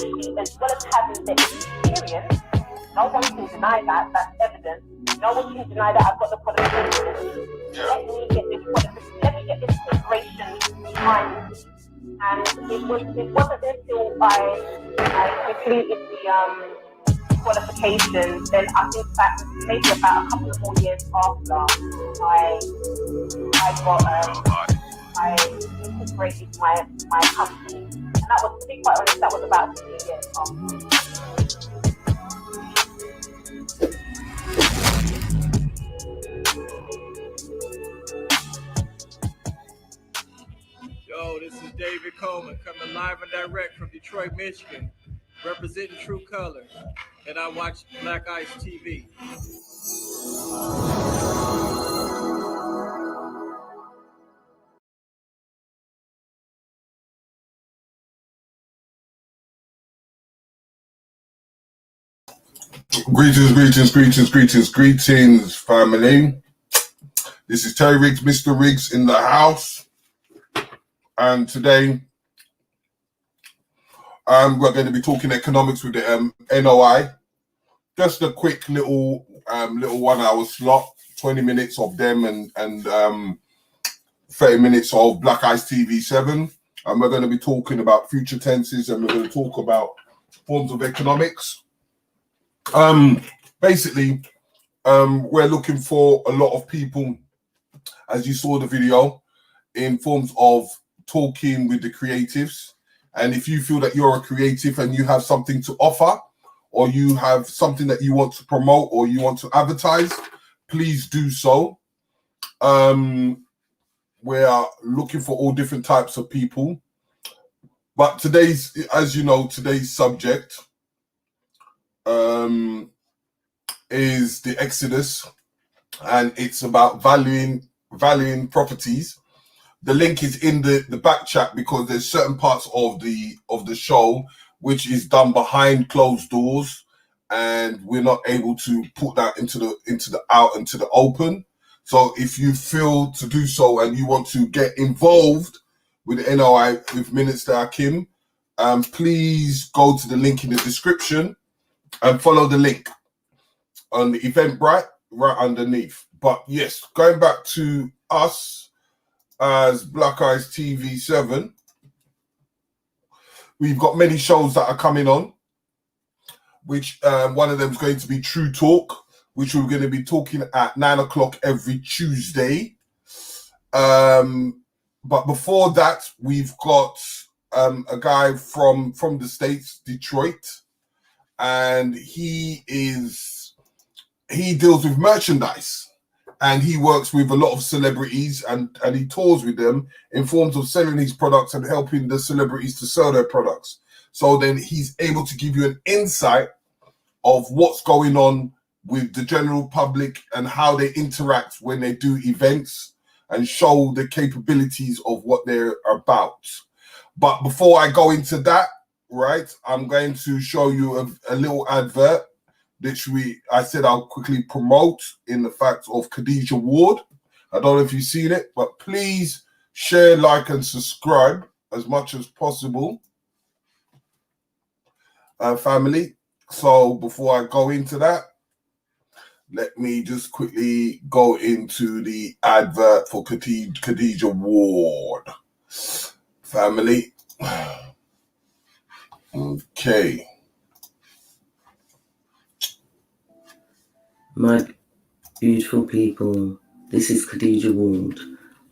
actually, as well as having the experience, no one can deny that, that's evidence. No one can deny that I've got the qualifications. Let me get this corporation behind me. And it wasn't until I completed the qualifications, then I think that maybe about a couple of more years after I integrated my company. And that was, to be quite honest, that was about 3 years after. Yo, this is David Coleman coming live and direct from Detroit, Michigan, representing True Colors, and I watch Blackice TV. Greetings, family. This is Terry Riggs, Mr. Riggs in the house. And today, we're going to be talking economics with the NOI. Just a quick little 1 hour slot, 20 minutes of them and 30 minutes of Blackice TV 7. And we're going to be talking about future tenses, and we're going to talk about forms of economics. Basically, we're looking for a lot of people, as you saw the video, in forms of talking with the creatives. And if you feel that you're a creative and you have something to offer, or you have something that you want to promote or you want to advertise, please do so. We are looking for all different types of people. But today's subject is the Exodus, and it's about valuing properties. The link is in the back chat, because there's certain parts of the show which is done behind closed doors, and we're not able to put that into the open. So if you feel to do so and you want to get involved with NOI with Minister Hakim, please go to the link in the description and follow the link on the Eventbrite right underneath. But yes, going back to us as Blackice TV 7, we've got many shows that are coming on, which one of them is going to be True Talk, which we're going to be talking at 9 o'clock every Tuesday. But before that, we've got a guy from the States, Detroit, and he deals with merchandise, and he works with a lot of celebrities, and he tours with them in forms of selling his products and helping the celebrities to sell their products. So then he's able to give you an insight of what's going on with the general public and how they interact when they do events, and show the capabilities of what they're about. But before I go into that, right, I'm going to show you a little advert, which I said I'll quickly promote, in the fact of Khadijah Ward. I don't know if you've seen it, but please share, like, and subscribe as much as possible, family. So before I go into that, let me just quickly go into the advert for Khadijah Ward, family. Okay. My beautiful people, this is Khadijah Ward,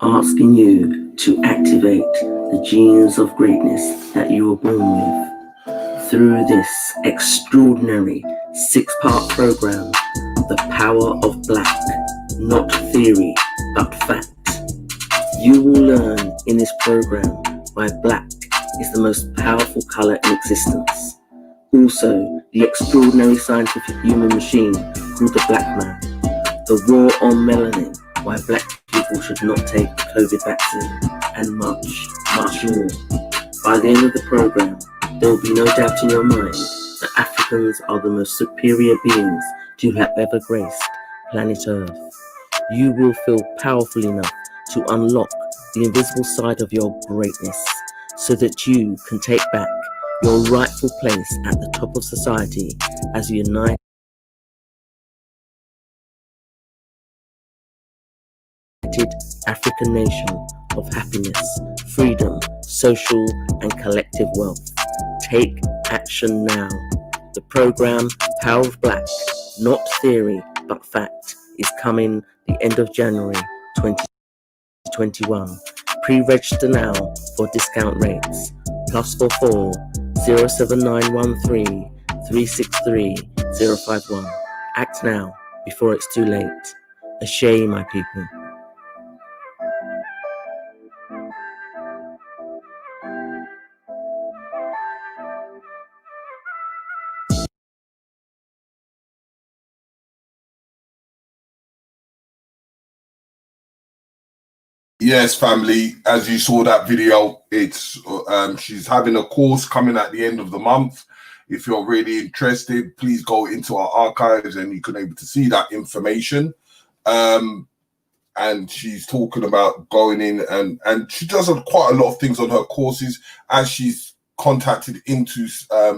asking you to activate the genes of greatness that you were born with through this extraordinary 6-part program, The Power of Black, not theory, but fact. You will learn in this program why black is the most powerful color in existence. Also, the extraordinary scientific human machine called the black man. The war on melanin, why black people should not take the COVID vaccine, and much, much more. By the end of the program, there will be no doubt in your mind that Africans are the most superior beings to have ever graced planet Earth. You will feel powerful enough to unlock the invisible side of your greatness, so that you can take back your rightful place at the top of society as a united African nation of happiness, freedom, social and collective wealth. Take action now. The program Power of Black, not theory but fact, is coming the end of January 2021. Pre-register now for discount rates. +44 07913 363 051. Act now before it's too late. Ashay, my people. Yes, family, as you saw that video, it's she's having a course coming at the end of the month. If you're really interested, please go into our archives and you can able to see that information. And she's talking about going in and she does quite a lot of things on her courses as she's contacted into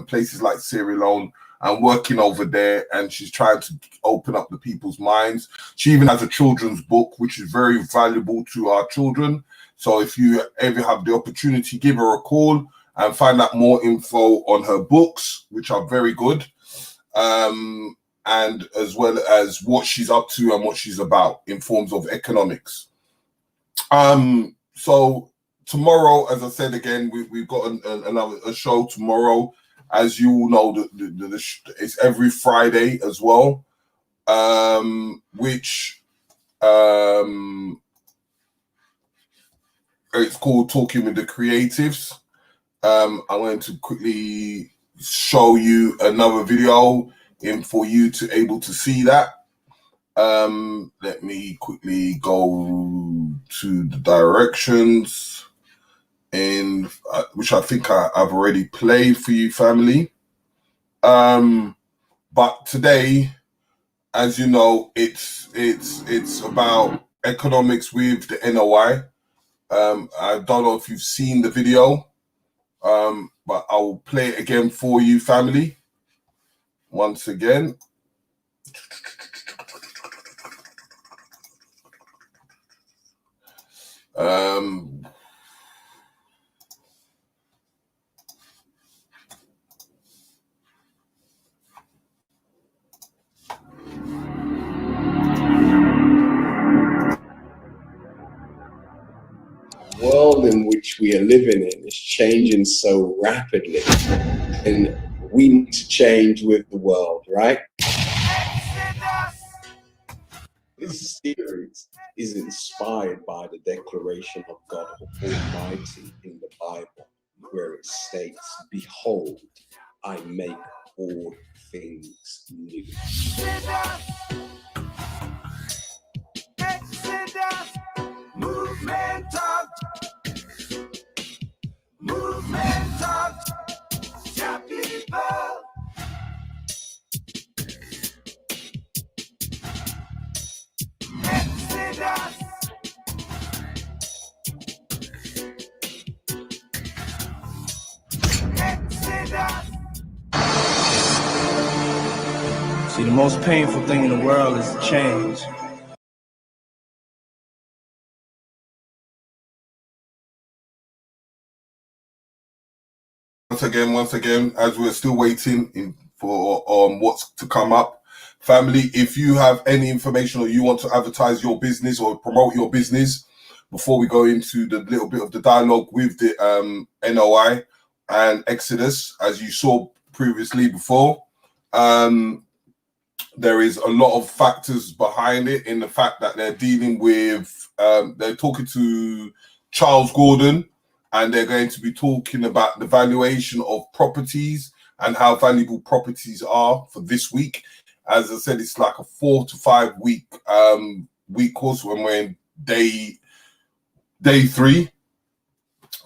places like Sierra Leone and working over there, and she's trying to open up the people's minds. She even has a children's book, which is very valuable to our children. So if you ever have the opportunity, give her a call and find out more info on her books, which are very good. And as well as what she's up to and what she's about in forms of economics. So tomorrow, as I said again, we've got another show tomorrow. As you all know, it's every Friday as well, which it's called Talking with the Creatives. I'm going to quickly show you another video for you to able to see that. Let me quickly go to the directions, and which I think I've already played for you, family. But today, as you know, it's about economics with the NOI. I don't know if you've seen the video, but I will play it again for you, family. Once again. World in which we are living in is changing so rapidly, and we need to change with the world, right? This series is inspired by the declaration of God Almighty in the Bible, where it states, "Behold, I make all things new." Movement of your people. Exodus. Exodus. See, the most painful thing in the world is change. Once again, as we're still waiting for what's to come up, family, if you have any information or you want to advertise your business or promote your business, before we go into the little bit of the dialogue with the NOI and Exodus, as you saw previously before, there is a lot of factors behind it, in the fact that they're dealing with, they're talking to Charles Gordon, and they're going to be talking about the valuation of properties and how valuable properties are for this week. As I said, it's like a 4 to 5 week course when we're in day 3.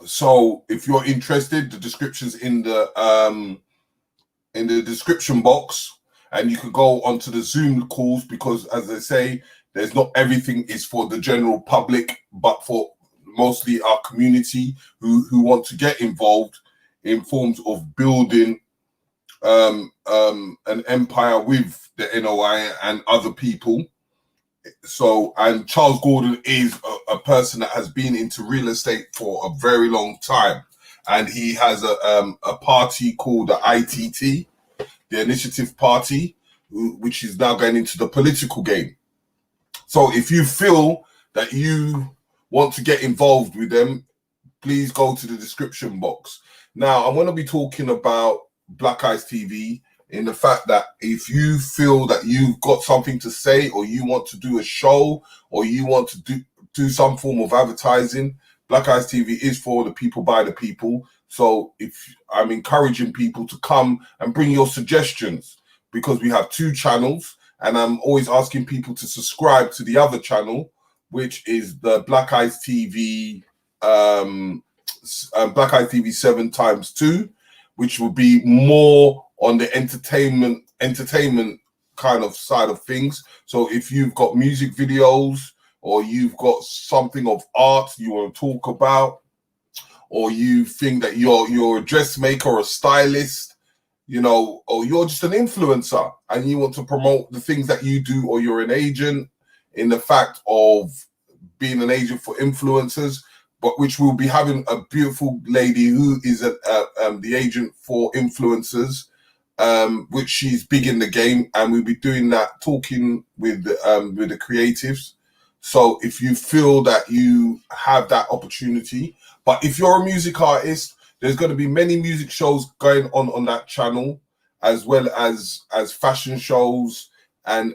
So if you're interested, the description's in the description box, and you can go onto the Zoom calls, because as I say, there's not everything is for the general public, but for mostly our community who want to get involved in forms of building an empire with the NOI and other people. So, and Charles Gordon is a person that has been into real estate for a very long time, and he has a party called the ITT, the Initiative Party, which is now going into the political game. So if you feel that you want to get involved with them, please go to the description box. Now, I'm going to be talking about Blackice TV in the fact that if you feel that you've got something to say, or you want to do a show, or you want to do some form of advertising, Blackice TV is for the people, by the people. So if I'm encouraging people to come and bring your suggestions, because we have 2 channels, and I'm always asking people to subscribe to the other channel, which is the Blackice TV, Blackice TV 7x2, which will be more on the entertainment kind of side of things. So if you've got music videos, or you've got something of art you want to talk about, or you think that you're a dressmaker or a stylist, you know, or you're just an influencer and you want to promote the things that you do, or you're an agent in the fact of being an agent for influencers, but which we'll be having a beautiful lady who is the agent for influencers, which she's big in the game, and we'll be doing that, talking with the creatives. So if you feel that you have that opportunity, but if you're a music artist, there's going to be many music shows going on that channel, as well as fashion shows and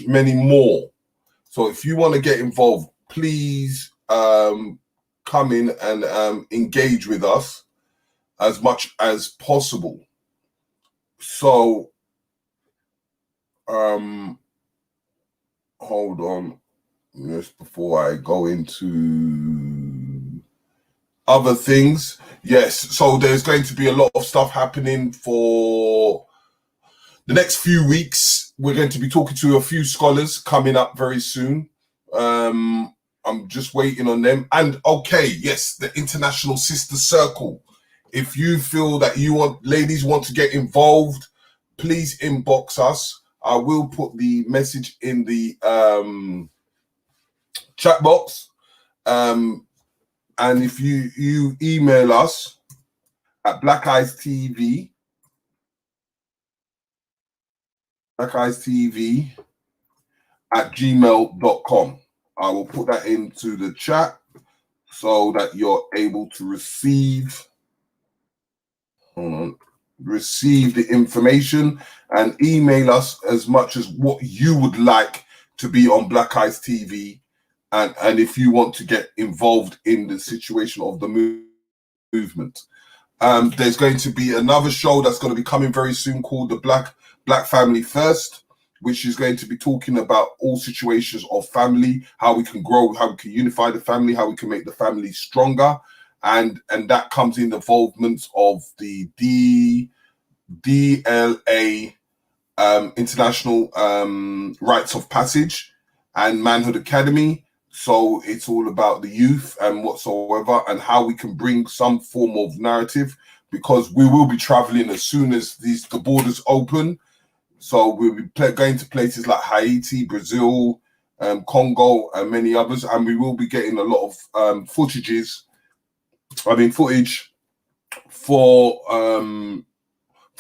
many more. So if you want to get involved, please come in and engage with us as much as possible. So hold on, just before I go into other things. Yes, so there's going to be a lot of stuff happening for the next few weeks. We're going to be talking to a few scholars coming up very soon. I'm just waiting on them. And okay, yes, the International Sister Circle. If you feel that ladies want to get involved, please inbox us. I will put the message in the chat box. And if you email us at blackicetv at gmail.com. I will put that into the chat so that you're able to receive the information, and email us as much as what you would like to be on Blackice TV, and if you want to get involved in the situation of the movement. There's going to be another show that's going to be coming very soon called the Black Family First, which is going to be talking about all situations of family, how we can grow, how we can unify the family, how we can make the family stronger. And that comes in involvement of the DLA International Rites of Passage and Manhood Academy. So it's all about the youth and whatsoever, and how we can bring some form of narrative, because we will be traveling as soon as the borders open. So we'll be going to places like Haiti, Brazil, Congo, and many others, and we will be getting a lot of footage for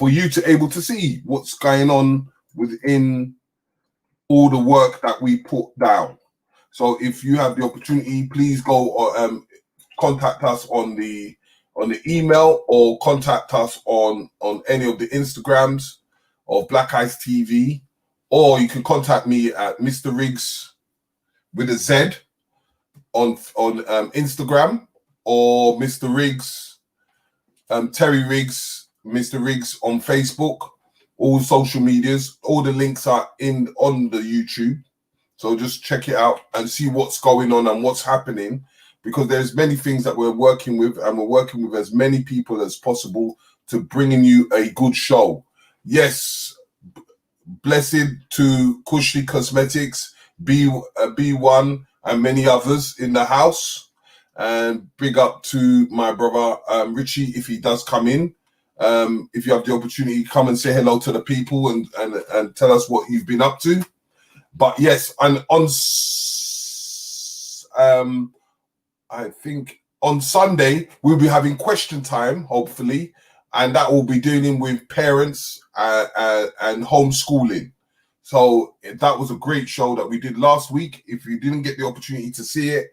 you to able to see what's going on within all the work that we put down. So if you have the opportunity, please go or contact us on the email, or contact us on any of the Instagrams of Blackice TV, or you can contact me at Mr. Riggs with a Z on Instagram, or Mr. Riggs, Terry Riggs, Mr. Riggs on Facebook, all social medias. All the links are on the YouTube. So just check it out and see what's going on and what's happening, because there's many things that we're working with, and we're working with as many people as possible to bringing you a good show. Yes, blessed to Kushli Cosmetics, B1, and many others in the house. And big up to my brother Richie if he does come in. If you have the opportunity, come and say hello to the people and tell us what you've been up to. But yes, and I think on Sunday we'll be having question time, hopefully, and that will be dealing with parents and homeschooling. So that was a great show that we did last week. If you didn't get the opportunity to see it,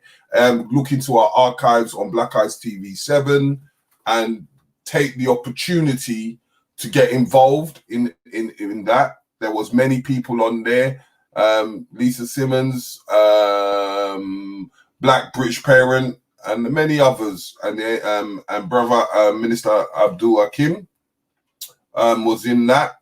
look into our archives on Blackice TV 7 and take the opportunity to get involved in that. There was many people on there. Lisa Simmons, Black British Parent, and many others, and brother Minister Abdul Hakim was in that.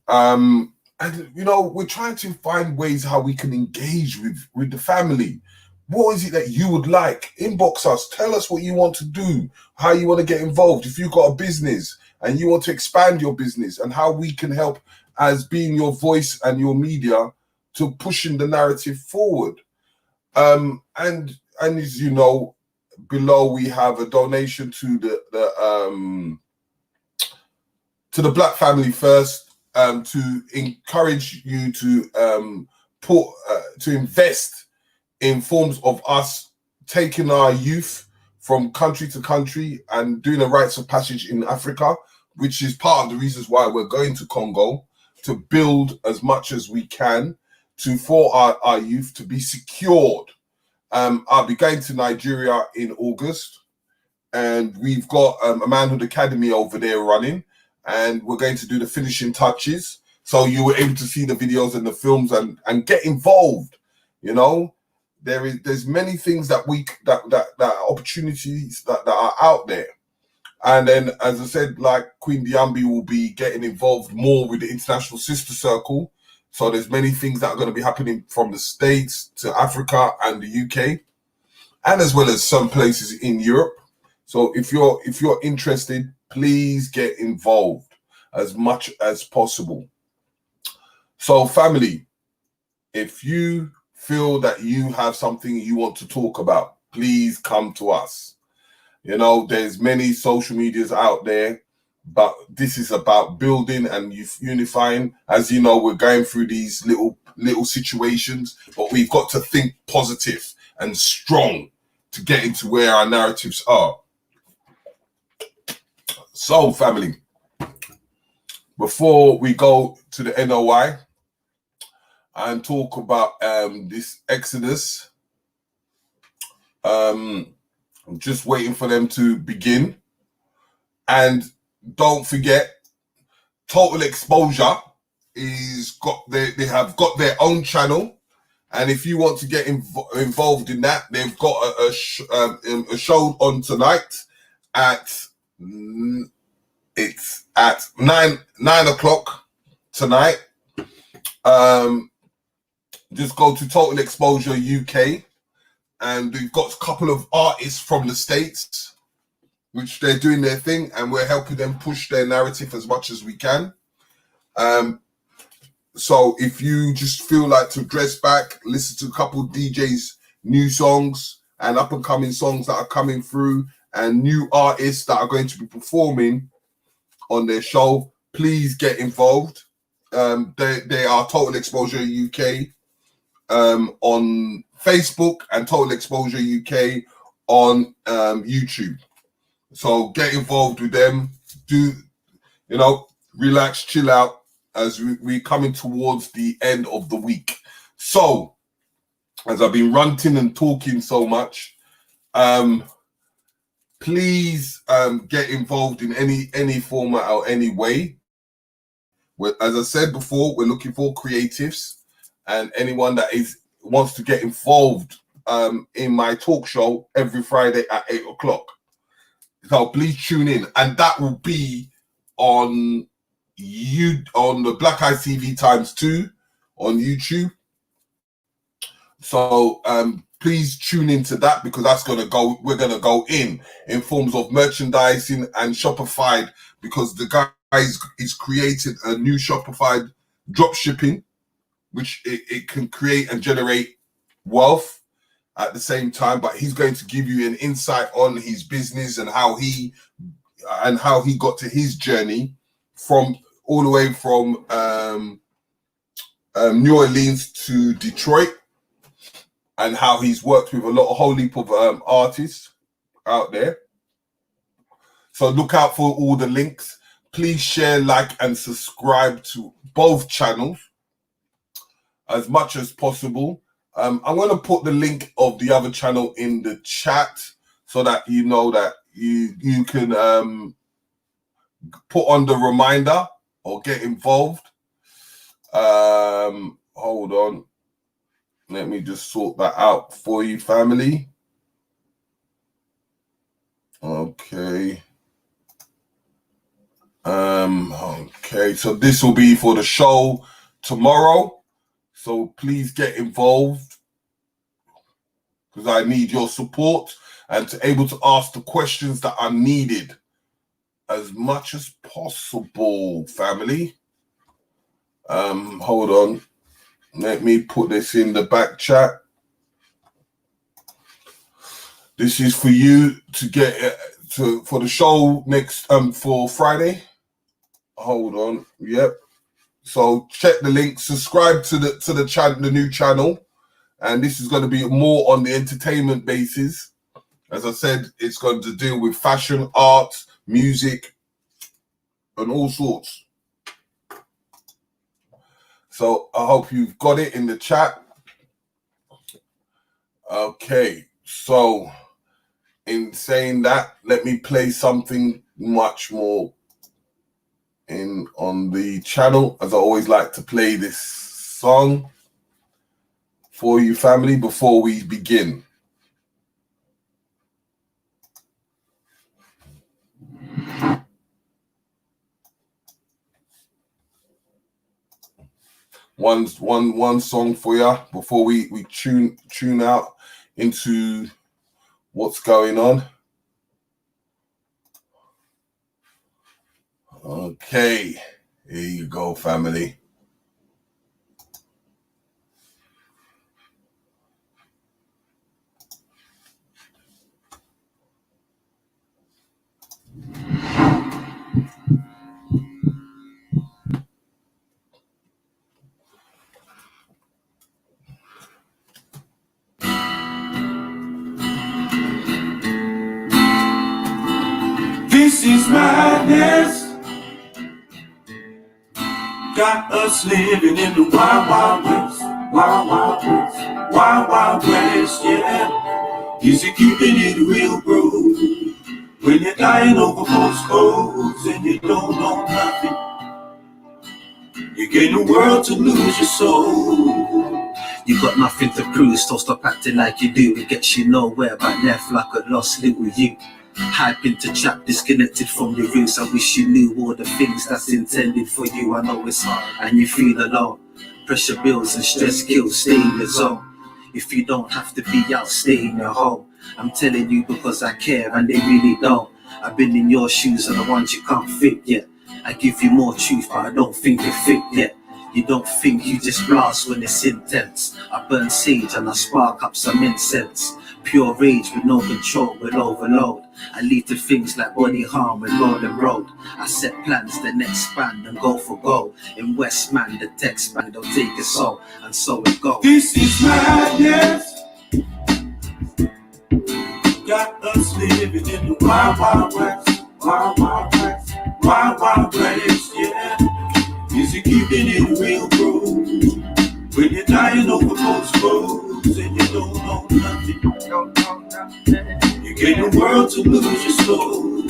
And you know, we're trying to find ways how we can engage with the family. What is it that you would like? Inbox us, tell us what you want to do, how you want to get involved. If you've got a business and you want to expand your business, and how we can help as being your voice and your media to pushing the narrative forward. And as you know, below we have a donation to the Black Family First, to encourage you to invest in forms of us taking our youth from country to country and doing a rites of passage in Africa, which is part of the reasons why we're going to Congo, to build as much as we can for our youth to be secured. I'll be going to Nigeria in August, and we've got a Manhood Academy over there running, and we're going to do the finishing touches. So you were able to see the videos and the films and get involved. You know, there's many things that opportunities that are out there. And then, as I said, like Queen Diambi will be getting involved more with the International Sister Circle. So there's many things that are going to be happening from the States to Africa and the UK, and as well as some places in Europe. So if you're interested, please get involved as much as possible. So family, if you feel that you have something you want to talk about, please come to us. You know, there's many social medias out there, but this is about building and unifying. As you know, we're going through these little situations, but we've got to think positive and strong to get into where our narratives are. So, family, before we go to the NOI and talk about this Exodus, I'm just waiting for them to begin. And don't forget, Total Exposure they have got their own channel. And if you want to get involved in that, they've got a show on tonight it's at 9 o'clock tonight. Just go to Total Exposure UK, and we've got a couple of artists from the States, which they're doing their thing, and we're helping them push their narrative as much as we can. So if you just feel like to dress back, listen to a couple of DJs' new songs and up and coming songs that are coming through, and new artists that are going to be performing on their show, please get involved. They are Total Exposure UK on Facebook and Total Exposure UK on YouTube. So get involved with them. Relax, chill out as we're coming towards the end of the week. So, as I've been ranting and talking so much, please get involved in any format or any way. As I said before, we're looking for creatives and anyone that wants to get involved in my talk show every Friday at 8 o'clock. So please tune in, and that will be on the Blackice TV ×2 on YouTube. So please tune into that, because we're gonna go in forms of merchandising and Shopify, because the guy is created a new Shopify drop shipping, which it can create and generate wealth. at the same time, but he's going to give you an insight on his business and how he got to his journey from all the way from New Orleans to Detroit, and how he's worked with a whole heap of artists out there. So look out for all the links. Please share, like, and subscribe to both channels as much as possible. I'm going to put the link of the other channel in the chat so that you know that you can put on the reminder or get involved. Hold on. Let me just sort that out for you, family. Okay. Okay, so this will be for the show tomorrow. So please get involved because I need your support and to able to ask the questions that are needed as much as possible, family. Hold on. Let me put this in the back chat. This is for you to get for the show next for Friday. Hold on. Yep. So check the link, subscribe to the channel, the new channel, and this is going to be more on the entertainment basis. As I said, it's going to deal with fashion, art, music, and all sorts. So I hope you've got it in the chat. Okay, so in saying that, let me play something much more on the channel, as I always like to play this song for you, family, before we begin. One song for you before we tune out into what's going on. Okay, here you go, family. This is madness. Got us living in the wild, wild west. Wild, wild west. Wild, wild west, yeah. Is it keeping it real, bro? When you're dying over postcodes and you don't know nothing, you gain the world to lose your soul. You got nothing to prove, so stop acting like you do. It gets you nowhere, but left like a lost little you. Hype into trap, disconnected from your roots. I wish you knew all the things that's intended for you. I know it's hard and you feel alone. Pressure builds and stress kills, stay in your zone. If you don't have to be out, stay in your home. I'm telling you because I care and they really don't. I've been in your shoes and the ones you can't fit yet. I give you more truth but I don't think you fit yet. You don't think, you just blast when it's intense. I burn sage and I spark up some incense. Pure rage with no control, will overload. I lead to things like body harm and rolling road. I set plans, then expand and go for gold. In Westman, the text band, they'll take it so, and so it goes. This is madness. Got us living in the wild, wild west. Wild, wild west. Wild, wild west, yeah. Is it keeping it real, bro? When you're dying over postcodes and you don't know nothing, you gain the world to lose your soul.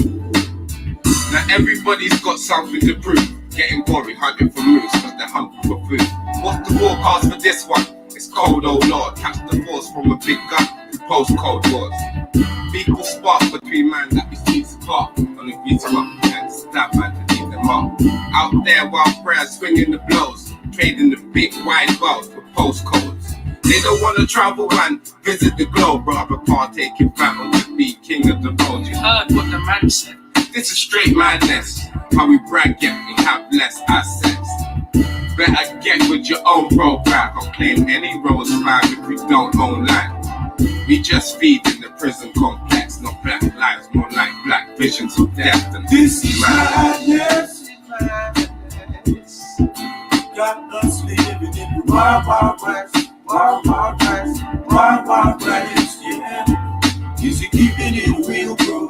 Now everybody's got something to prove. Getting boring, hunting for moves, cause they're hungry for food. What's the forecast for this one? It's cold, oh lord. Catch the force from a big gun through postcode wars. People spark between man that we see spark. Only beat them up and stab man to keep them up. Out there while prayers swinging the blows, trading the big wide world for postcodes. They don't want to travel and visit the globe, rather partake in battle to be king of the road. You heard what the man said. This is straight madness. How we brag yet we have less assets. Better get with your own roadmap. Don't claim any roads, man, if we don't own land. We just feed in the prison complex, not black lives, more like black visions of death. And This is madness. Got us living in the wild, wild west, wild, wild west, wild, wild west, yeah. Is it keeping it real, bro?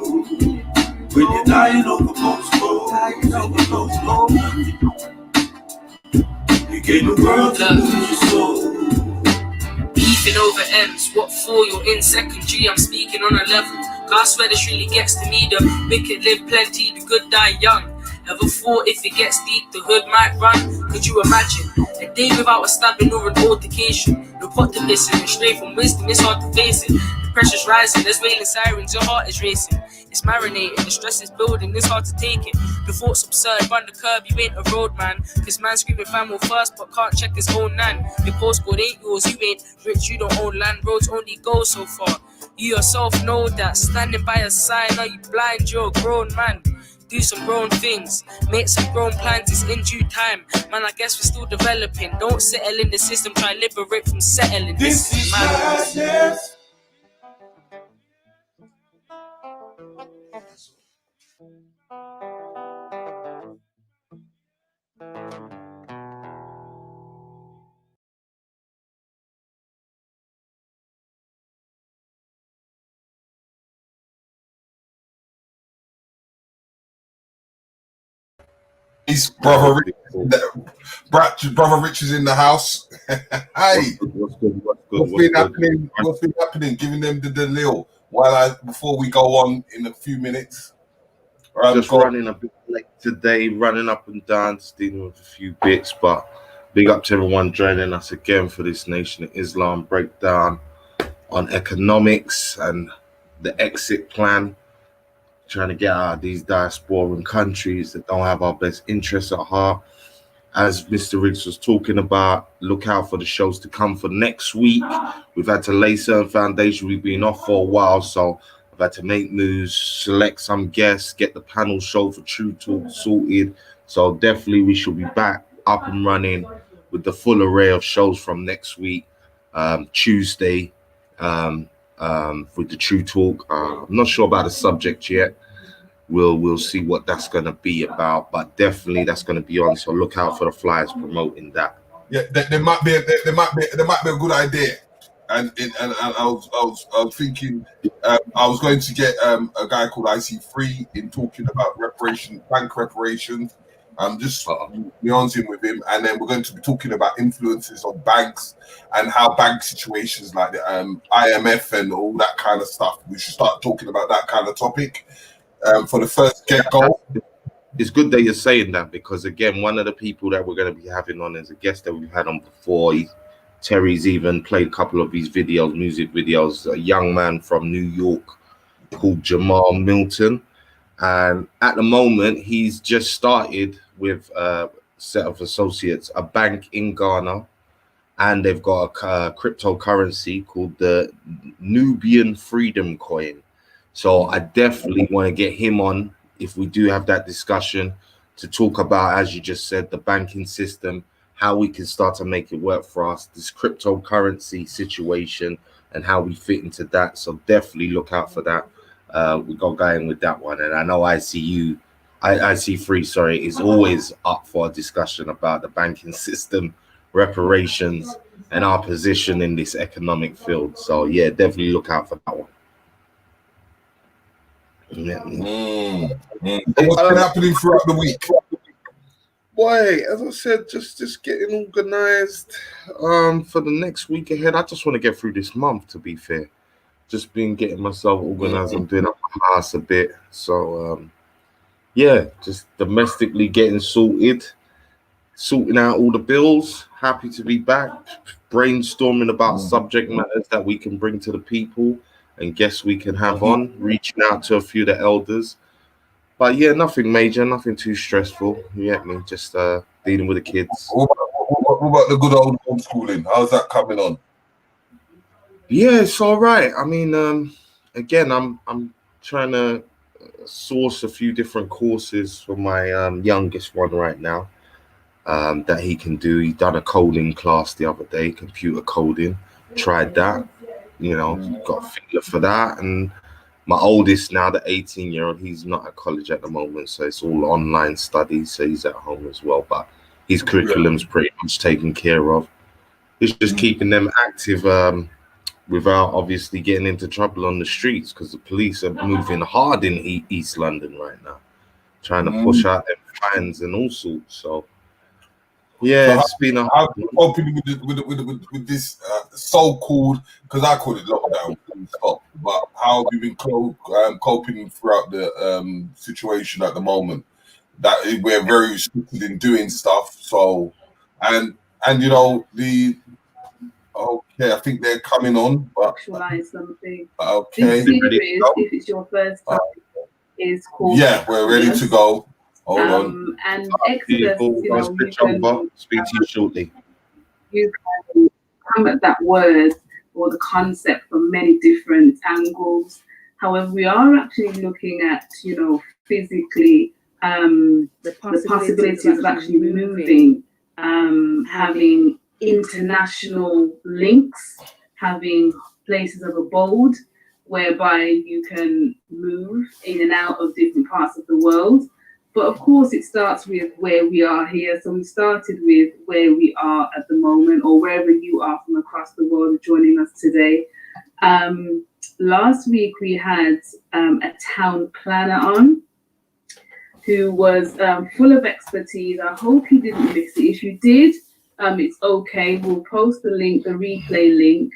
When you're dying over postcode, you gave the world to lose your soul. Beefing over ends, what for? You're in secondary, I'm speaking on a level. I swear this really gets to me. The wicked live plenty, the good die young. Ever thought if it gets deep, the hood might run? Could you imagine a day without a stabbing or an altercation? No pot to listen, straight from wisdom, it's hard to face it. The pressure's rising, there's wailing sirens, your heart is racing. It's marinating, the stress is building, it's hard to take it. The thoughts absurd, run the curb, you ain't a road man. Cause man screaming fam will first, but can't check his own nan. Your postcode ain't yours, you ain't rich, you don't own land. Roads only go so far. You yourself know that, standing by a sign, are you blind? You're a grown man. Do some grown things, make some grown plans, it's in due time. Man, I guess we're still developing. Don't settle in the system, try liberate from settling. This is madness. He's brother Rich is in the house. Hey, What's good? what's been happening? What's been happening? Giving them the deal before we go on in a few minutes. Just running a bit late today, running up and down, just dealing with a few bits, but big up to everyone joining us again for this Nation of Islam breakdown on economics and the exit plan, trying to get out of these diasporan countries that don't have our best interests at heart. As Mr. Riggs was talking about, look out for the shows to come for next week. We've had to lay certain foundation. We've been off for a while, so I've had to make moves, select some guests, get the panel show for True Talk sorted. So definitely we should be back up and running with the full array of shows from next week, Tuesday, with the True Talk. I'm not sure about the subject yet. We'll see what that's going to be about, but definitely that's going to be on. So look out for the flyers promoting that. Yeah, there might be a good idea, and I was thinking I was going to get a guy called IC3 in talking about bank reparations. Just nuancing with him, and then we're going to be talking about influences on banks and how bank situations like the IMF and all that kind of stuff. We should start talking about that kind of topic for the first get-go. It's good that you're saying that, because again, one of the people that we're going to be having on as a guest that we've had on before, Terry's even played a couple of his videos, music videos, a young man from New York called Jamal Milton. And at the moment, he's just started with a set of associates, a bank in Ghana, and they've got a cryptocurrency called the Nubian Freedom Coin. So I definitely want to get him on, if we do have that discussion, to talk about, as you just said, the banking system, how we can start to make it work for us, this cryptocurrency situation, and how we fit into that. So definitely look out for that. We got going with that one, and I know IC3 is always up for a discussion about the banking system, reparations, and our position in this economic field. So yeah, definitely look out for that one. Yeah. What's been happening throughout the week? Boy, as I said, just getting organized for the next week ahead. I just want to get through this month, to be fair. Just been getting myself organized. I'm doing up my house a bit. So, yeah, just domestically getting sorting out all the bills. Happy to be back, brainstorming about subject matters that we can bring to the people and guests we can have on, reaching out to a few of the elders. But yeah, nothing major, nothing too stressful. You get me? Just dealing with the kids. What about the good old homeschooling? How's that coming on? Yeah, it's all right. I mean, again, I'm trying to source a few different courses for my youngest one right now that he can do. He done a coding class the other day, computer coding. Tried that. you know, got a feeler for that. And my oldest now, the 18-year-old, he's not at college at the moment, so it's all online studies, so he's at home as well. But his curriculum's pretty much taken care of. It's just keeping them active without obviously getting into trouble on the streets, because the police are moving hard in East London right now, trying to push out them fines and all sorts. So yeah, So it's been a how coping with this so-called, because I call it lockdown, stop. But how have you been coping throughout the situation at the moment? That we're very restricted in doing stuff. So, and you know okay, I think they're coming on. But Actualize something. okay, This series, if it's your first time, is called. Yeah, we're ready to go. Hold on. And Exodus, you know, you can speak to you shortly. You can come at that word or the concept from many different angles. However, we are actually looking at, you know, physically the possibilities of actually moving, having international links, having places of abode whereby you can move in and out of different parts of the world. But of course, it starts with where we are here. So we started with where we are at the moment, or wherever you are from across the world joining us today. Last week, we had a town planner on who was full of expertise. I hope you didn't miss it. If you did, it's okay. We'll post the link, the replay link.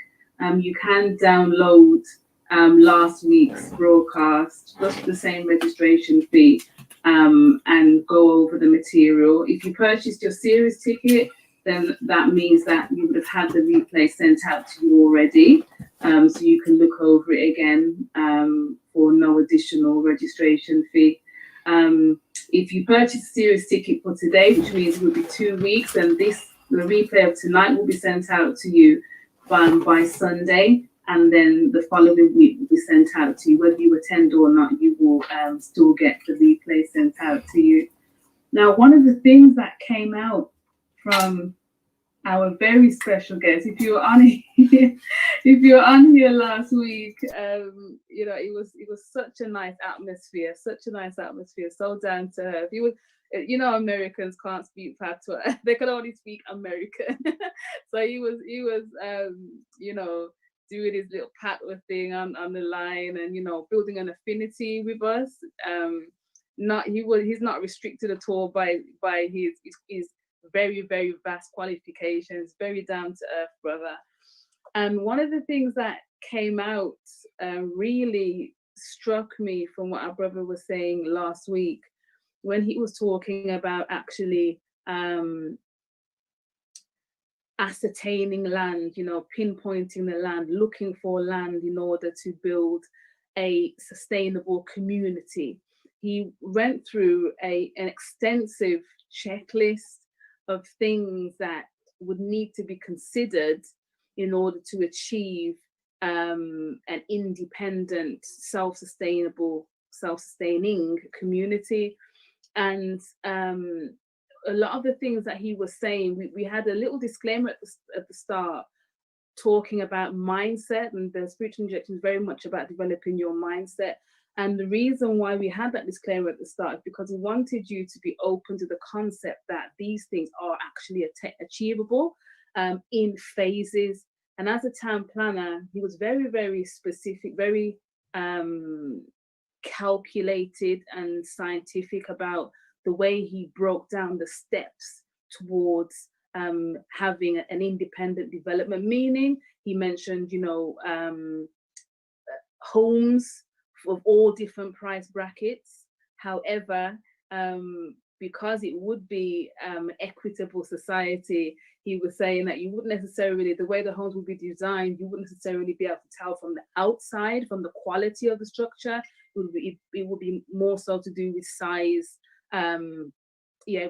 You can download last week's broadcast, just the same registration fee. And go over the material. If you purchased your series ticket, then that means that you would have had the replay sent out to you already. So you can look over it again for no additional registration fee. If you purchase a series ticket for today, which means it will be 2 weeks, then the replay of tonight will be sent out to you by Sunday. And then the following week will be sent out to you. Whether you attend or not, you will still get the replay sent out to you. Now, one of the things that came out from our very special guest, if you were on here last week, you know, it was such a nice atmosphere, so down to earth. He was, you know, Americans can't speak patois; they can only speak American. So he was, you know, doing his little patois thing on the line, and you know, building an affinity with us. He's not restricted at all by his very, very vast qualifications. Very down to earth brother. And one of the things that came out really struck me from what our brother was saying last week, when he was talking about actually ascertaining land, you know, pinpointing the land, looking for land in order to build a sustainable community. He went through an extensive checklist of things that would need to be considered in order to achieve an independent, self-sustaining community. And a lot of the things that he was saying, we had a little disclaimer at the start, talking about mindset, and the spiritual injection is very much about developing your mindset. And the reason why we had that disclaimer at the start is because we wanted you to be open to the concept that these things are actually achievable in phases. And as a town planner, he was very, very specific, very calculated and scientific about the way he broke down the steps towards having an independent development. Meaning, he mentioned, you know, homes of all different price brackets. However, because it would be equitable society, he was saying that you wouldn't necessarily, the way the homes would be designed, you wouldn't necessarily be able to tell from the outside, from the quality of the structure. It would be more so to do with size,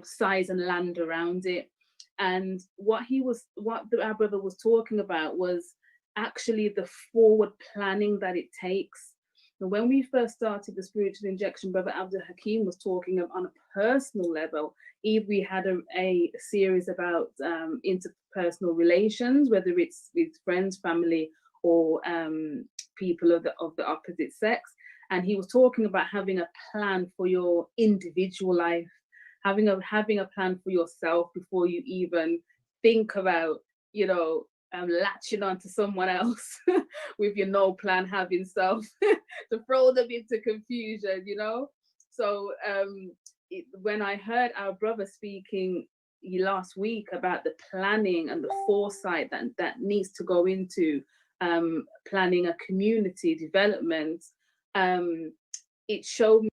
size and land around it. And what our brother was talking about was actually the forward planning that it takes. And when we first started the spiritual injection, Brother Abdul Hakim was talking on a personal level. We had a series about interpersonal relations, whether it's with friends, family, or people of the opposite sex. And he was talking about having a plan for your individual life, having a plan for yourself before you even think about, you know, latching onto someone else with your no plan having self to throw them into confusion, you know. So when I heard our brother speaking last week about the planning and the foresight that needs to go into planning a community development, it showed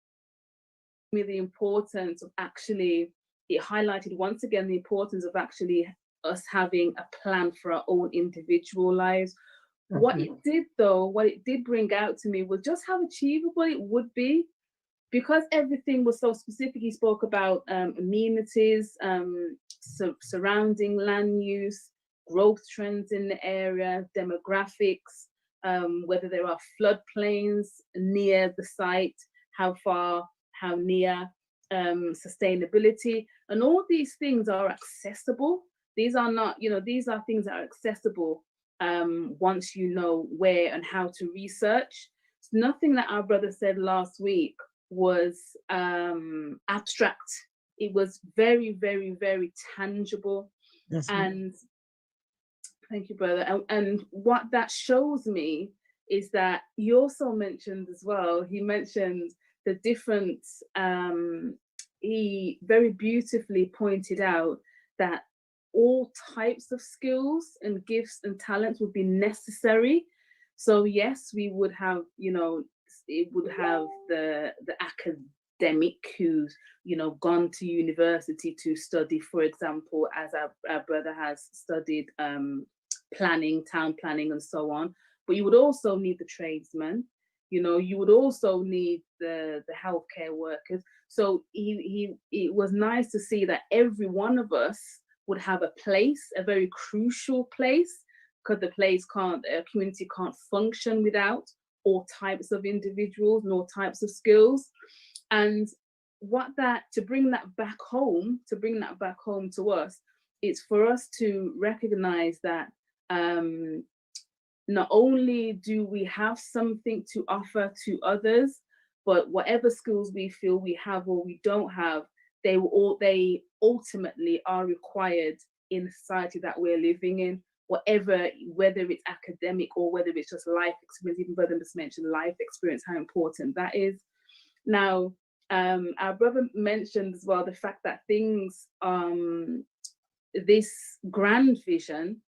me the importance of actually, it highlighted once again the importance of actually us having a plan for our own individual lives. What it did though, what it did bring out to me was just how achievable it would be, because everything was so specific. He spoke about amenities, surrounding land use, growth trends in the area, demographics, whether there are floodplains near the site, how far, how near, sustainability, and all these things are accessible. These are not, you know, these are things that are accessible once you know where and how to research. It's nothing that our brother said last week was abstract. It was very, very, very tangible. And thank you, brother. And what that shows me is that he also mentioned as well, he mentioned the difference. He very beautifully pointed out that all types of skills and gifts and talents would be necessary. So yes, we would have, you know, it would have the academic who's, you know, gone to university to study, for example, as our brother has studied planning, town planning, and so on. But you would also need the tradesmen, you know, you would also need the healthcare workers. So it was nice to see that every one of us would have a place, a very crucial place, because a community can't function without all types of individuals and all types of skills. And to bring that back home to us, it's for us to recognize that not only do we have something to offer to others, but whatever skills we feel we have or we don't have, they ultimately are required in the society that we're living in, whether it's academic or whether it's just life experience. Even brother just mentioned life experience, how important that is. Now, our brother mentioned as well the fact that things, this grand vision,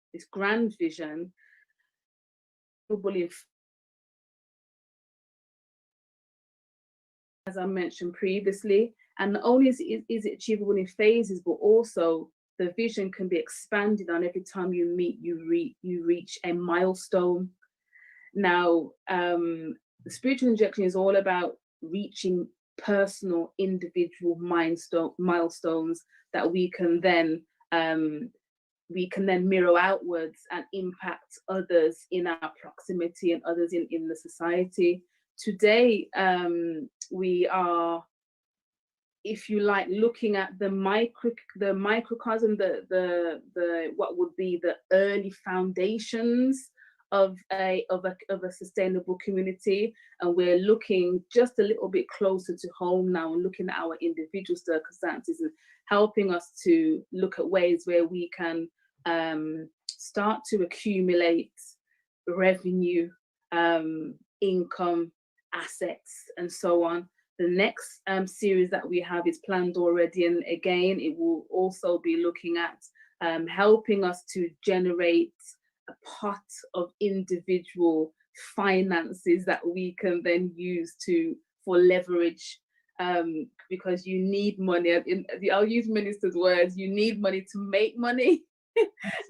as I mentioned previously, and not only is it achievable in phases, but also the vision can be expanded on every time you reach a milestone. Now, the spiritual injection is all about reaching personal, individual milestones that we can then mirror outwards and impact others in our proximity and others in the society. Today, we are, if you like, looking at the microcosm, the what would be the early foundations of a sustainable community, and we're looking just a little bit closer to home now and looking at our individual circumstances and helping us to look at ways where we can start to accumulate revenue, income, assets, and so on. The next series that we have is planned already, and again, it will also be looking at helping us to generate a pot of individual finances that we can then use for leverage, because you need money. I'll use minister's words: you need money to make money.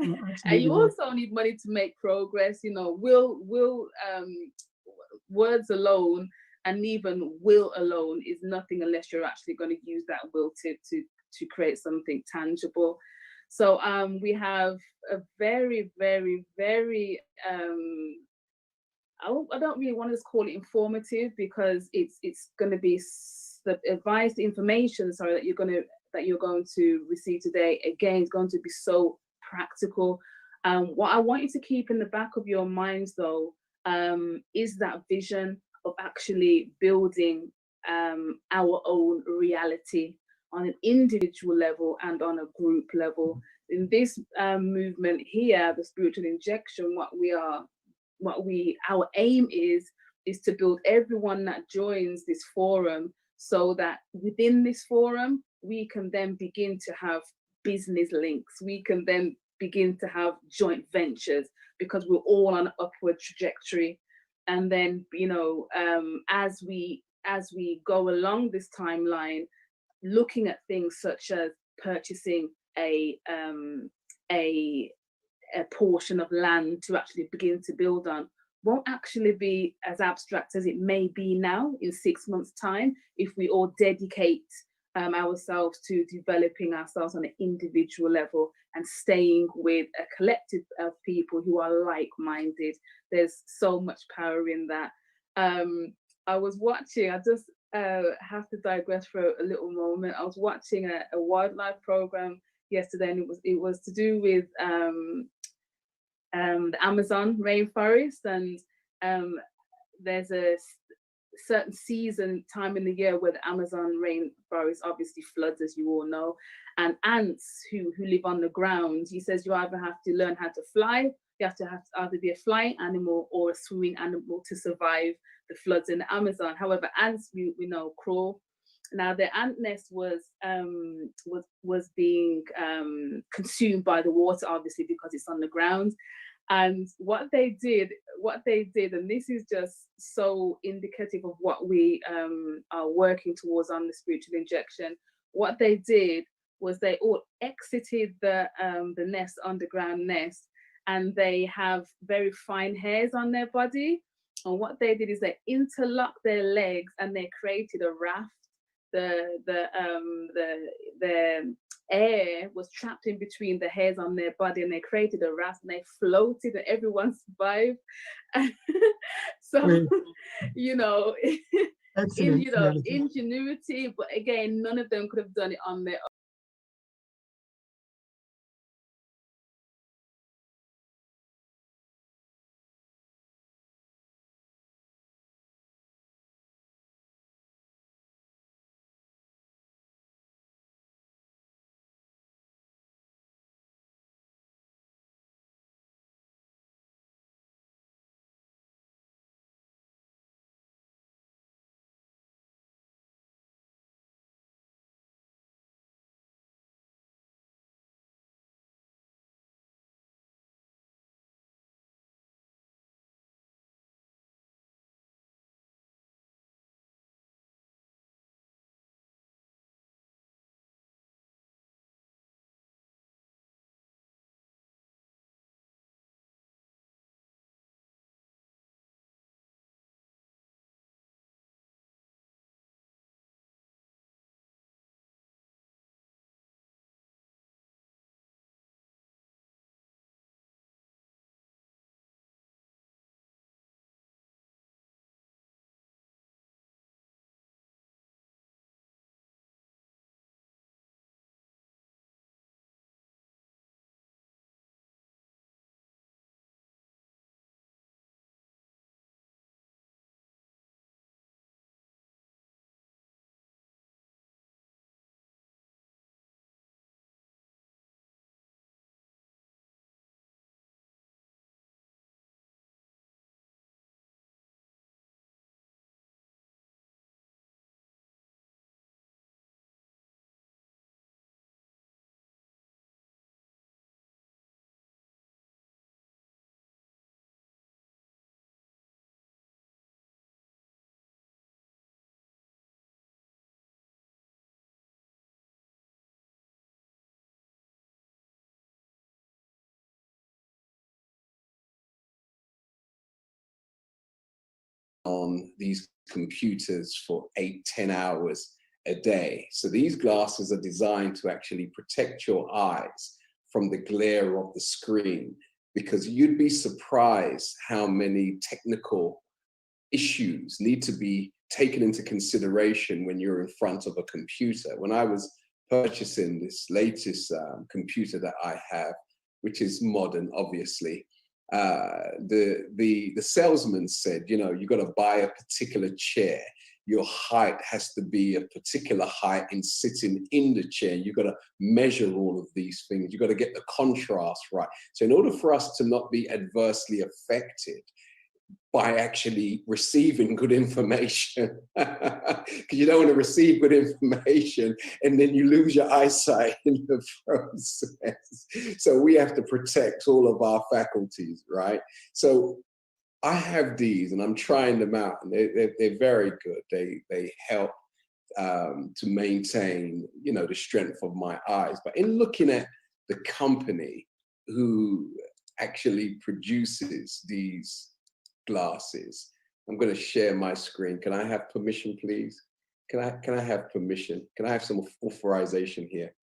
And you also need money to make progress. You know, words alone and even will alone is nothing unless you're actually going to use that will to create something tangible. So we have a very, very, very I don't really want to just call it informative, because it's going to be the advice, the information, sorry, that you're going to receive today. Again, it's going to be so practical. What I want you to keep in the back of your minds, though, is that vision of actually building our own reality on an individual level and on a group level. In this movement here, the spiritual injection, our aim is to build everyone that joins this forum, so that within this forum we can then begin to have business links. We can then begin to have joint ventures, because we're all on an upward trajectory. And then, you know, as we go along this timeline, looking at things such as purchasing a portion of land to actually begin to build on won't actually be as abstract as it may be now in 6 months' time, if we all dedicate ourselves to developing ourselves on an individual level and staying with a collective of people who are like-minded. There's so much power in that. I was watching, I just have to digress for a little moment. I was watching a wildlife program yesterday, and it was to do with the Amazon rainforest, and there's a certain season time in the year where the Amazon rainforest obviously floods, as you all know, and ants who live on the ground, he says you either have to learn how to fly, you have to either be a flying animal or a swimming animal to survive the floods in the Amazon. However, ants we know crawl. Now the ant nest was being consumed by the water, obviously, because it's on the ground. And what they did, and this is just so indicative of what we are working towards on the spiritual injection. What they did was they all exited the nest, underground nest, and they have very fine hairs on their body. And what they did is they interlocked their legs and they created a raft. The air was trapped in between the hairs on their body, and they created a raft and they floated, and everyone survived. So, you know, ingenuity, but again, none of them could have done it on their own. On these computers for 8-10 hours a day. So these glasses are designed to actually protect your eyes from the glare of the screen, because you'd be surprised how many technical issues need to be taken into consideration when you're in front of a computer. When I was purchasing this latest computer that I have, which is modern, obviously. The salesman said, you know, you got to buy a particular chair. Your height has to be a particular height in sitting in the chair. You've got to measure all of these things. You've got to get the contrast right. So in order for us to not be adversely affected by actually receiving good information, because you don't want to receive good information and then you lose your eyesight in the process. So we have to protect all of our faculties, right? So I have these and I'm trying them out, and they're very good. They help to maintain, you know, the strength of my eyes. But in looking at the company who actually produces these glasses, I'm going to share my screen. Can I have permission, please? Can I have permission? Can I have some authorization here?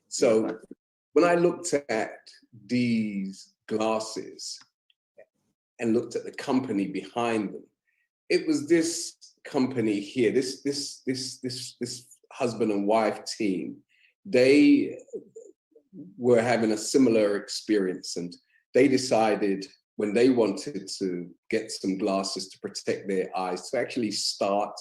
So when I looked at these glasses and looked at the company behind them, it was this company here, this husband and wife team. They were having a similar experience, and they decided when they wanted to get some glasses to protect their eyes to actually start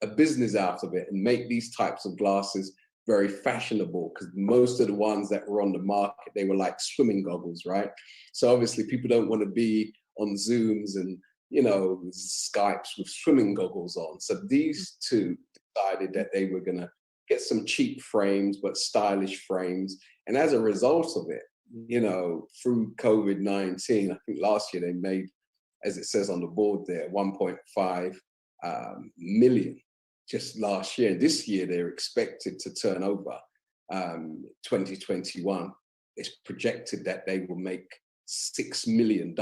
a business out of it and make these types of glasses very fashionable, because most of the ones that were on the market, they were like swimming goggles, right? So obviously people don't want to be on Zooms and, you know, Skypes with swimming goggles on. So these two decided that they were going to get some cheap frames, but stylish frames. And as a result of it, you know, through COVID-19, I think last year they made, as it says on the board there, 1.5 million just last year. And this year they're expected to turn over 2021. It's projected that they will make $6 million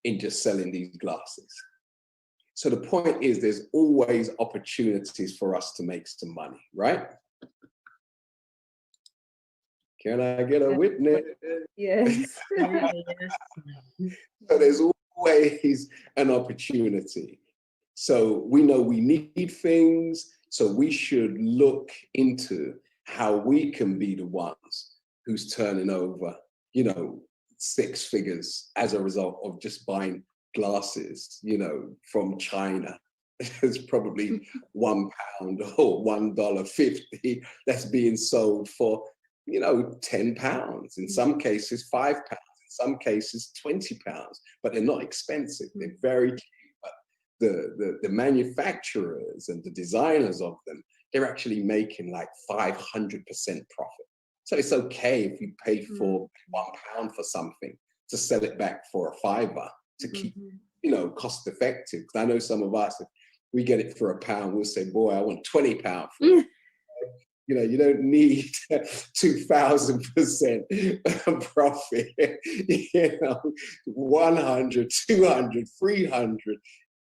in just selling these glasses. So the point is, there's always opportunities for us to make some money, right? Can I get a witness? Yes. So there's always an opportunity. So we know we need things, so we should look into how we can be the ones who's turning over, you know, 6 figures as a result of just buying glasses, you know, from China. There's probably £1 or $1.50 that's being sold for, you know, £10, in some cases £5, in some cases £20, but they're not expensive. They're very cheap. But the manufacturers and the designers of them, they're actually making like 500% profit. So it's okay if you pay for £1 for something to sell it back for a £5 to keep, you know, cost effective. Because I know some of us, if we get it for £1, we'll say, boy, I want £20 for it. You know, you don't need 2,000% profit. You know, 100, 200, 300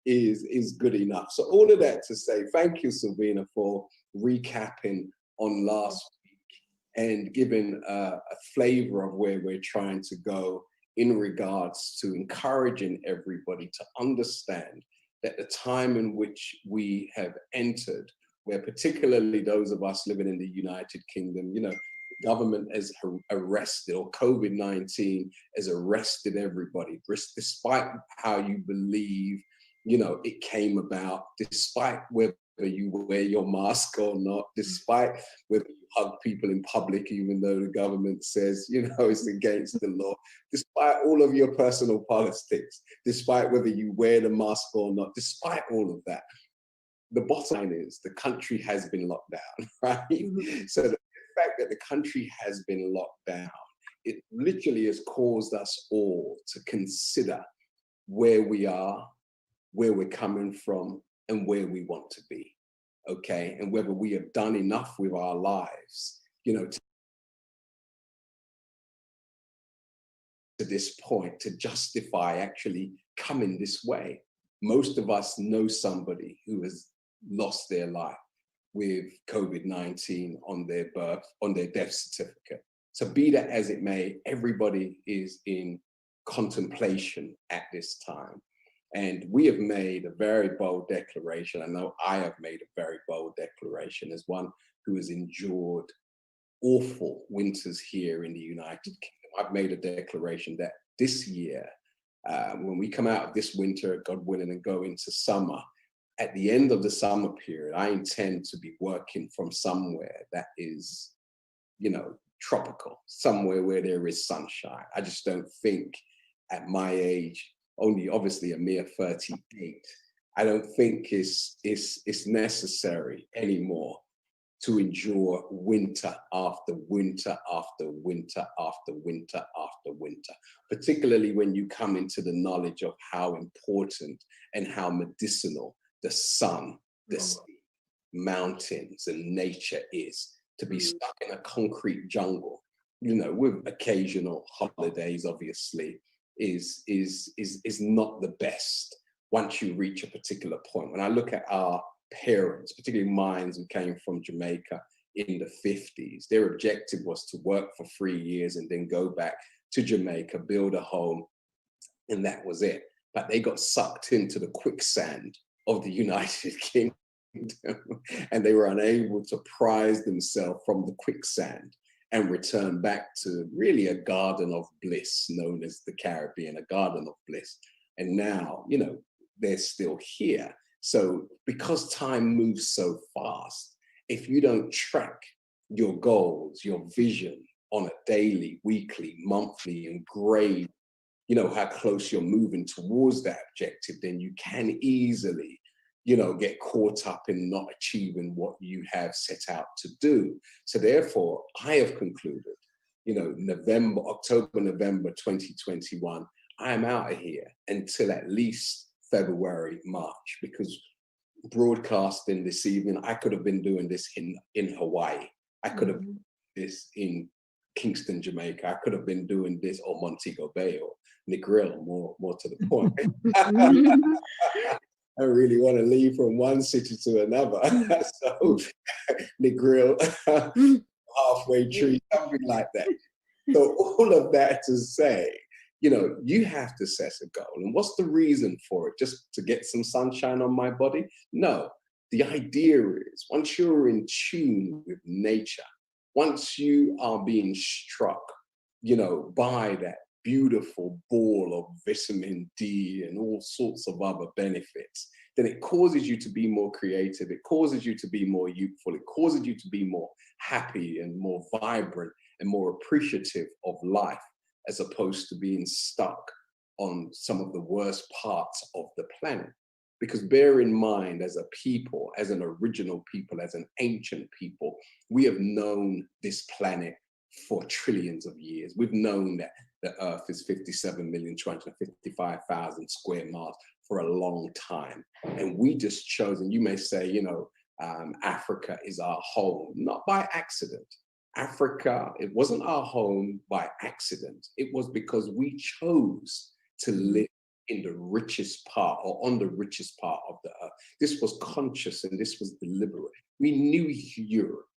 is good enough. So all of that to say, thank you, Silvina, for recapping on last week and giving a flavor of where we're trying to go in regards to encouraging everybody to understand that the time in which we have entered, where particularly those of us living in the United Kingdom, you know, the government has arrested, or COVID-19 has arrested everybody, despite how you believe, you know, it came about, despite whether you wear your mask or not, despite whether you hug people in public, even though the government says, you know, it's against the law, despite all of your personal politics, despite whether you wear the mask or not, despite all of that, the bottom line is the country has been locked down, right? So the fact that the country has been locked down, it literally has caused us all to consider where we are, where we're coming from, and where we want to be, okay? And whether we have done enough with our lives, you know, to this point to justify actually coming this way. Most of us know somebody who has lost their life with COVID-19 on their birth, on their death certificate. So be that as it may, everybody is in contemplation at this time. And we have made a very bold declaration. I know I have made a very bold declaration as one who has endured awful winters here in the United Kingdom. I've made a declaration that this year, when we come out of this winter, God willing, and go into summer, at the end of the summer period, I intend to be working from somewhere that is, you know, tropical, somewhere where there is sunshine. I just don't think at my age, only obviously a mere 38, I don't think it's necessary anymore to endure winter after winter after winter after winter after winter, particularly when you come into the knowledge of how important and how medicinal the sun, the sea, mountains, and nature is. To be stuck in a concrete jungle, you know, with occasional holidays, obviously, is not the best once you reach a particular point. When I look at our parents, particularly mine who came from Jamaica in the 50s, their objective was to work for 3 years and then go back to Jamaica, build a home, and that was it. But they got sucked into the quicksand of the United Kingdom, and they were unable to prise themselves from the quicksand and return back to really a garden of bliss known as the Caribbean, a garden of bliss. And now, you know, they're still here. So because time moves so fast, if you don't track your goals, your vision on a daily, weekly, monthly, and grade, you know, how close you're moving towards that objective, then you can easily, you know, get caught up in not achieving what you have set out to do. So therefore, I have concluded, you know, October, November 2021, I am out of here until at least February, March, because broadcasting this evening, I could have been doing this in Hawaii. I could have done this in Kingston, Jamaica. I could have been doing this, or Montego Bay, or Negril, more to the point. I really want to leave from one city to another. So Negril, halfway tree, something like that. So all of that to say, you know, you have to set a goal. And what's the reason for it? Just to get some sunshine on my body? No. The idea is once you're in tune with nature, once you are being struck, you know, by that beautiful ball of vitamin D and all sorts of other benefits, then it causes you to be more creative. It causes you to be more youthful. It causes you to be more happy and more vibrant and more appreciative of life, as opposed to being stuck on some of the worst parts of the planet. Because bear in mind, as a people, as an original people, as an ancient people, we have known this planet for trillions of years. We've known that the Earth is 57,255,000 square miles for a long time. And we just chose, and you may say, you know, Africa is our home, not by accident. Africa, it wasn't our home by accident. It was because we chose to live in the richest part, or on the richest part of the earth. This was conscious and this was deliberate. We knew Europe,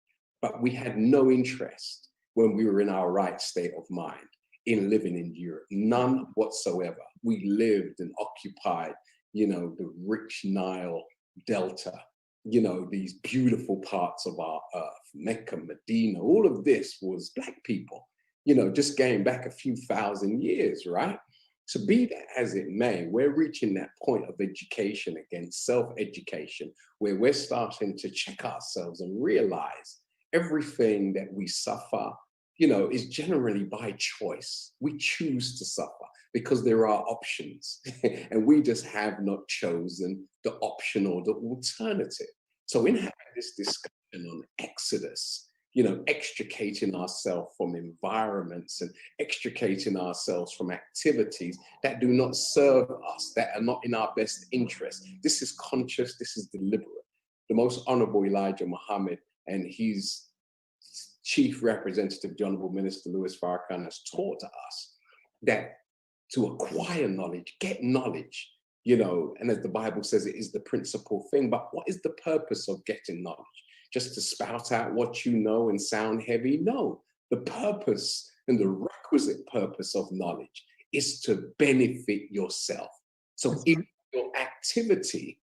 but we had no interest when we were in our right state of mind in living in Europe, none whatsoever. We lived and occupied, you know, the rich Nile Delta, you know, these beautiful parts of our earth, Mecca, Medina, all of this was Black people, you know, just going back a few thousand years, right? So be that as it may, we're reaching that point of education again, self-education, where we're starting to check ourselves and realize everything that we suffer, you know, is generally by choice. We choose to suffer because there are options and we just have not chosen the option or the alternative. So in having this discussion on Exodus, you know, extricating ourselves from environments and extricating ourselves from activities that do not serve us, that are not in our best interest. This is conscious, this is deliberate. The Most Honorable Elijah Muhammad and his Chief Representative, the Honorable Minister Louis Farrakhan, has taught us that to acquire knowledge, get knowledge, you know, and as the Bible says, it is the principal thing. But what is the purpose of getting knowledge? Just to spout out what you know and sound heavy? No, the purpose and the requisite purpose of knowledge is to benefit yourself. So if your activity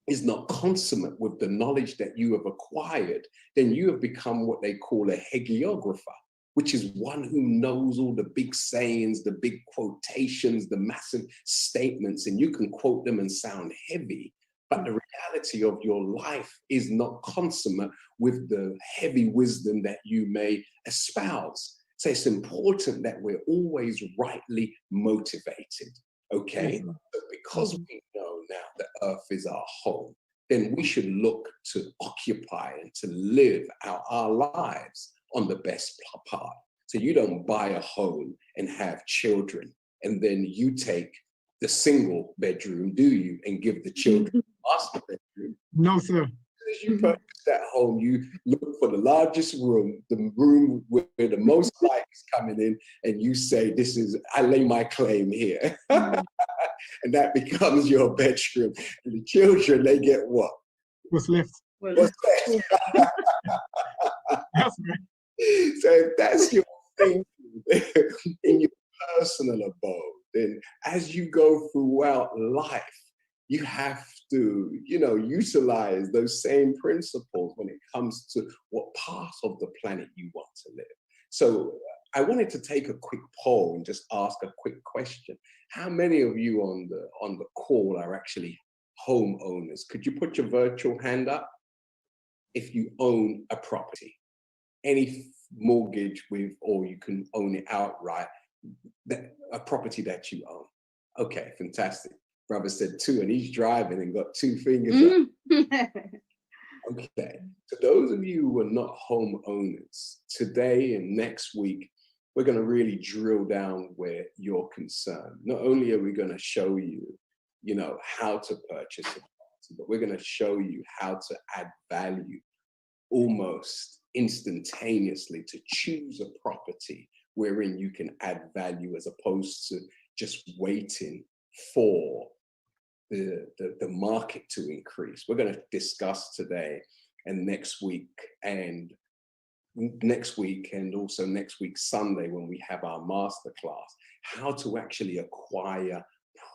is not consummate with the knowledge that you have acquired, then you have become what they call a hagiographer, which is one who knows all the big sayings, the big quotations, the massive statements, and you can quote them and sound heavy, but the reality of your life is not consummate with the heavy wisdom that you may espouse. So it's important that we're always rightly motivated, okay? But because we know now that Earth is our home, then we should look to occupy and to live out our lives on the best part. So you don't buy a home and have children, and then you take the single bedroom, do you, and give the children the master bedroom? No, sir. As you purchase that home, you look for the largest room, the room where the most light is coming in, and you say, "This is, I lay my claim here." And that becomes your bedroom. And the children, they get what? What's left? What's left? That's right. So if that's your thing in your personal abode, then as you go throughout life, you have to, utilize those same principles when it comes to what part of the planet you want to live. So I wanted to take a quick poll and just ask a quick question. How many of you on the call are actually homeowners? Could you put your virtual hand up if you own a property? Any mortgage with, or you can own it outright, a property that you own. Okay, fantastic. Brother said 2, and he's driving and got 2 fingers up. Okay, so those of you who are not homeowners, today and next week, we're going to really drill down where you're concerned. Not only are we going to show you, how to purchase a property, but we're going to show you how to add value almost instantaneously to choose a property wherein you can add value as opposed to just waiting for the market to increase. We're going to discuss today and next week and also next week Sunday when we have our masterclass, how to actually acquire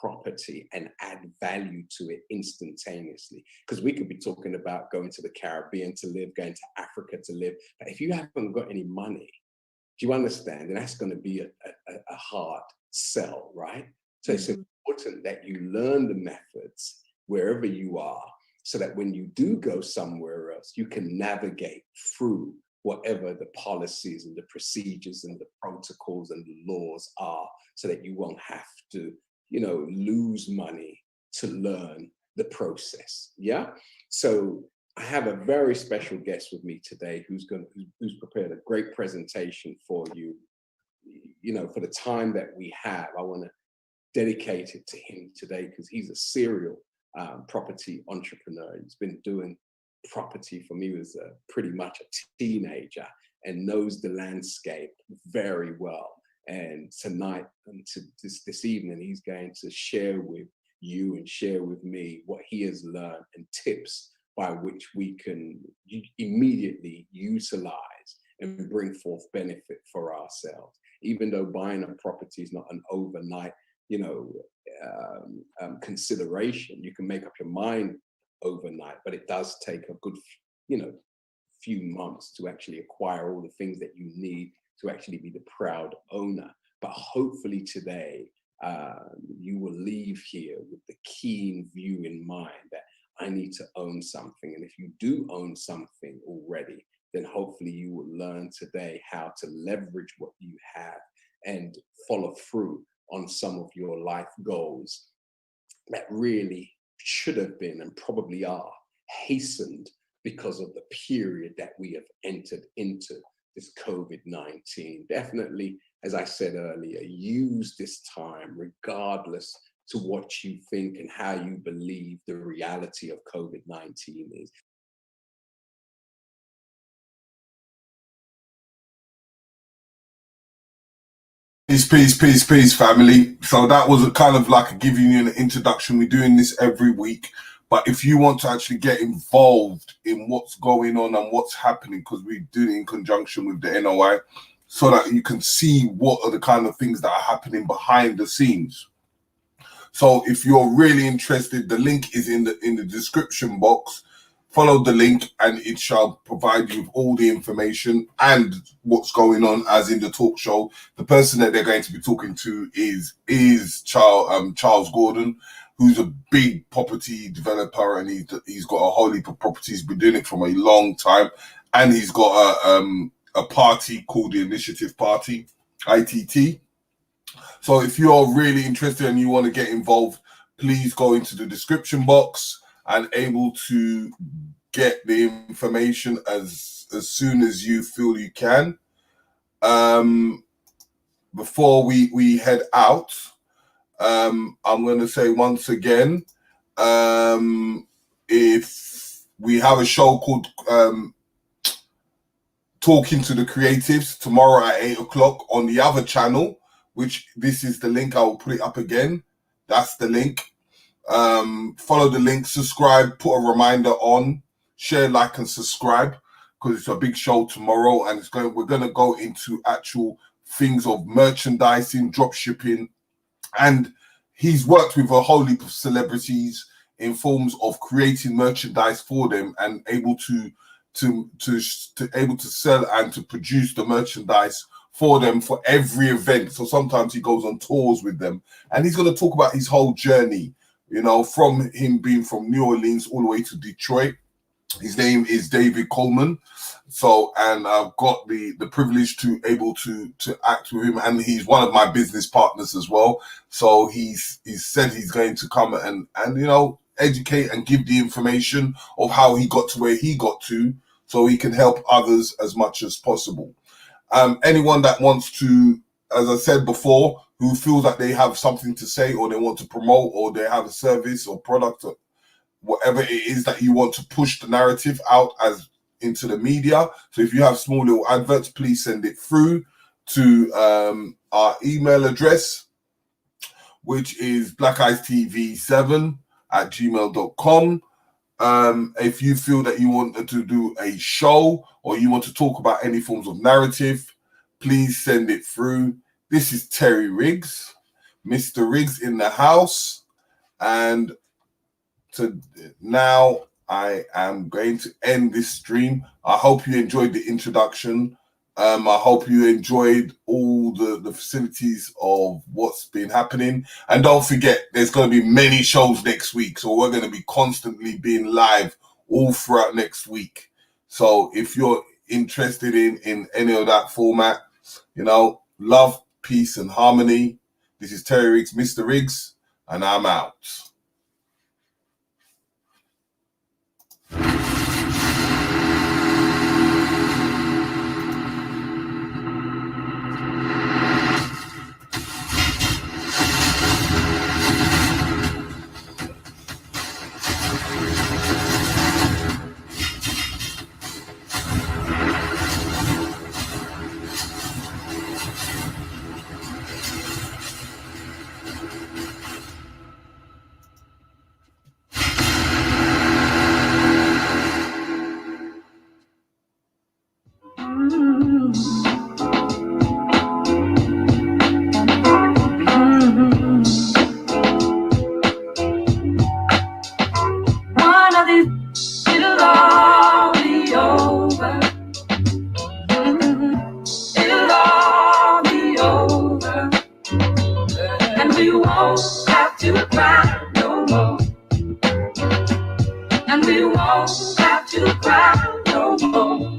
property and add value to it instantaneously. Because we could be talking about going to the Caribbean to live, going to Africa to live, but if you haven't got any money, do you understand? And that's going to be a hard sell, right? So it's important that you learn the methods wherever you are, so that when you do go somewhere else, you can navigate through whatever the policies and the procedures and the protocols and the laws are, so that you won't have to, lose money to learn the process. Yeah. So I have a very special guest with me today who's prepared a great presentation for you. For the time that we have, I want to dedicate it to him today because he's a serial property entrepreneur. He's been doing property from he was pretty much a teenager and knows the landscape very well. And tonight and this evening, he's going to share with you and share with me what he has learned and tips by which we can immediately utilize and bring forth benefit for ourselves. Even though buying a property is not an overnight, consideration, you can make up your mind overnight, but it does take a good, few months to actually acquire all the things that you need to actually be the proud owner. But hopefully today, you will leave here with the keen view in mind that I need to own something. And if you do own something already, then hopefully you will learn today how to leverage what you have and follow through on some of your life goals that really should have been and probably are hastened because of the period that we have entered into, this COVID-19. Definitely, as I said earlier, use this time regardless to what you think and how you believe the reality of COVID-19 is. Peace, family. So that was a kind of like giving you an introduction. We're doing this every week. But if you want to actually get involved in what's going on and what's happening, because we do it in conjunction with the NOI, so that you can see what are the kind of things that are happening behind the scenes. So if you're really interested, the link is in the description box. Follow the link and it shall provide you with all the information and what's going on as in the talk show. The person that they're going to be talking to is Charles Gordon, who's a big property developer, and he's got a whole heap of properties. He's been doing it from a long time, and he's got a party called the Initiative Party, ITT. So if you're really interested and you want to get involved, please go into the description box and able to get the information as soon as you feel you can. Before we head out, I'm going to say once again, if we have a show called Talking to the Creatives tomorrow at 8 o'clock on the other channel, which this is the link. I will put it up again. That's the link. Follow the link, subscribe, put a reminder on, share, like, and subscribe, because it's a big show tomorrow, and we're going to go into actual things of merchandising, drop shipping, and he's worked with a whole heap of celebrities in forms of creating merchandise for them and able to sell and to produce the merchandise for them for every event. So sometimes he goes on tours with them, and he's going to talk about his whole journey, you know, from him being from New Orleans all the way to Detroit. His name is David Coleman. So, and I've got the privilege to able to act with him, and he's one of my business partners as well. So he's said he's going to come and you know, educate and give the information of how he got to where he got to, so he can help others as much as possible. Anyone that wants to, as I said before, who feels that they have something to say, or they want to promote, or they have a service or product, or whatever it is that you want to push the narrative out as into the media. So if you have small little adverts, please send it through to our email address, which is blackicetv7@gmail.com. If you feel that you want to do a show or you want to talk about any forms of narrative, please send it through. This is Terry Riggs, Mr. Riggs in the house. And now I am going to end this stream. I hope you enjoyed the introduction. I hope you enjoyed all the facilities of what's been happening. And don't forget, there's going to be many shows next week. So we're going to be constantly being live all throughout next week. So if you're interested in any of that format, you know, love, peace, and harmony. This is Terry Riggs, Mr. Riggs, and I'm out. One of these, it'll all be over. It'll all be over. And we won't have to cry no more. And we won't have to cry no more.